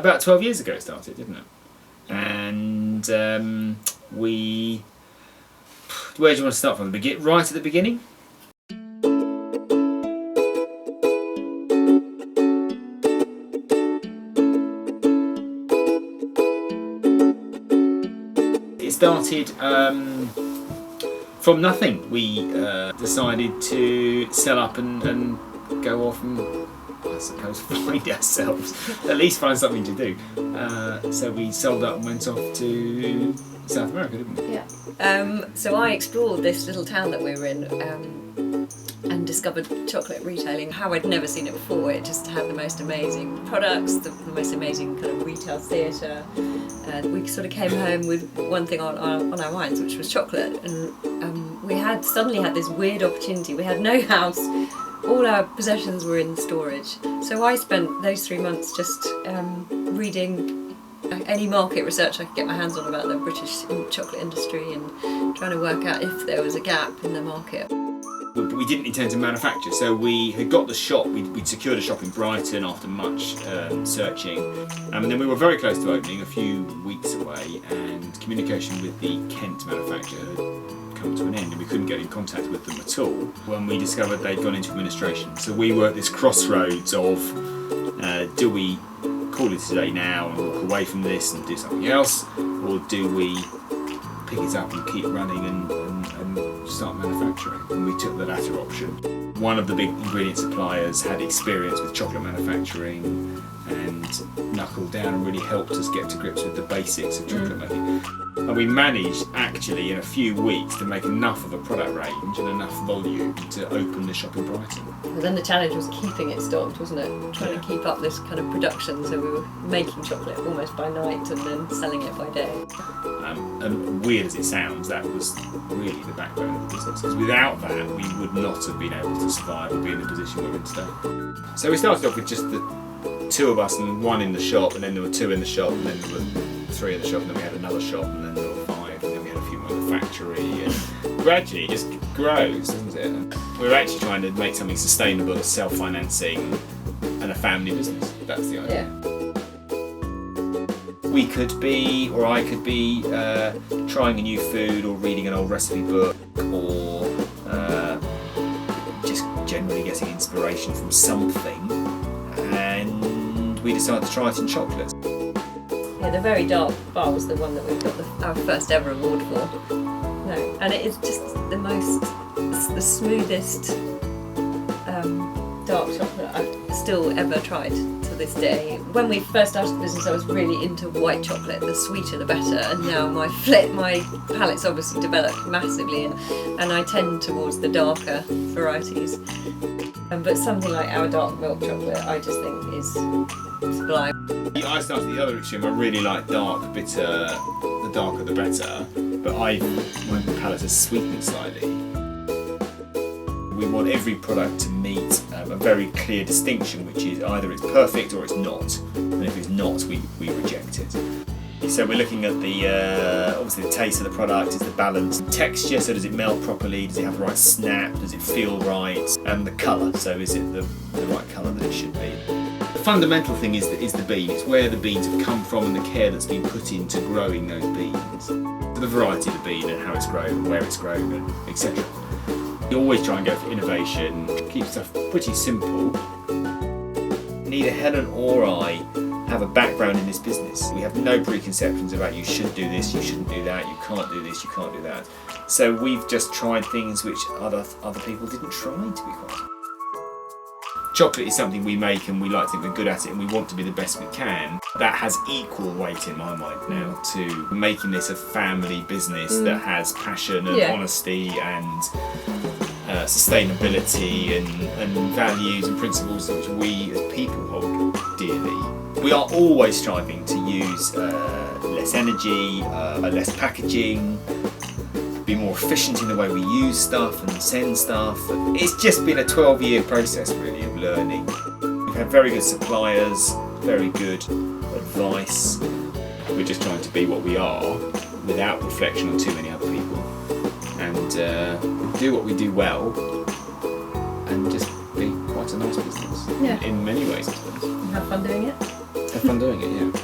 about 12 years ago it started, didn't it? And where do you want to start from? Right at the beginning? It started from nothing. We decided to sell up and go off and, I suppose, find ourselves, at least find something to do. So we sold up and went off to South America, didn't we? Yeah. So I explored this little town that we were in and discovered chocolate retailing. How I'd never seen it before. It just had the most amazing products, the most amazing kind of retail theatre. We sort of came home with one thing on our minds, which was chocolate. And we suddenly had this weird opportunity. We had no house. All our possessions were in storage. So I spent those 3 months just reading any market research I could get my hands on about the British chocolate industry and trying to work out if there was a gap in the market. But we didn't intend to manufacture, so we had got the shop, we'd secured a shop in Brighton after much searching, and then we were very close to opening, a few weeks away, and communication with the Kent manufacturer had come to an end and we couldn't get in contact with them at all when we discovered they'd gone into administration. So we were at this crossroads of do we call it today now and walk away from this and do something else, or do we pick it up and keep running and start manufacturing? And we took the latter option. One of the big ingredient suppliers had experience with chocolate manufacturing and knuckled down and really helped us get to grips with the basics of chocolate making. And we managed actually in a few weeks to make enough of a product range and enough volume to open the shop in Brighton. And then the challenge was keeping it stocked, wasn't it? Trying to keep up this kind of production, so we were making chocolate almost by night and then selling it by day. And weird as it sounds, that was really the backbone of the business, because without that we would not have been able to survive or be in the position we're in today. So we started off with just the two of us and one in the shop, and then there were two in the shop, and then there were three in the shop, and then we had another shop, and then there were five, and then we had a few more in the factory, and gradually it just grows, doesn't it? And we're actually trying to make something sustainable, self-financing, and a family business. That's the idea. Yeah. We could be, or I could be, trying a new food or reading an old recipe book, or just generally getting inspiration from something, and we decided to try it in chocolate. Yeah, the very dark bar was the one that we got our first ever award for. No, and it is just it's the smoothest dark chocolate I've still ever tried to this day. When we first started the business, I was really into white chocolate. The sweeter the better, and now my palate's obviously developed massively, and I tend towards the darker varieties. But something like our dark milk chocolate, I just think is sublime. I started the other extreme. I really like dark, bitter. The darker the better. But my palate has sweetened slightly. We want every product to meet a very clear distinction, which is either it's perfect or it's not. And if it's not, we reject it. So we're looking at the obviously the taste of the product, is the balance, texture, so does it melt properly, does it have the right snap, does it feel right, and the colour, so is it the right colour that it should be. The fundamental thing is the bean. It's where the beans have come from and the care that's been put into growing those beans. The variety of the bean and how it's grown and where it's grown and etc. You always try and go for innovation, keep stuff pretty simple. Neither Helen or I have a background in this business. We have no preconceptions about you should do this, you shouldn't do that, you can't do this, you can't do that. So we've just tried things which other people didn't try, to be quite honest. Chocolate is something we make and we like to think we're good at it and we want to be the best we can. That has equal weight in my mind now to making this a family business that has passion and honesty and sustainability and values and principles which we as people hold dearly. We are always striving to use less energy, less packaging, be more efficient in the way we use stuff and send stuff. It's just been a 12-year process really of learning. We've had very good suppliers, very good advice. We're just trying to be what we are without reflection on too many other people and do what we do well and just be quite a nice business in many ways, I suppose. And have fun doing it. Have fun doing it, yeah.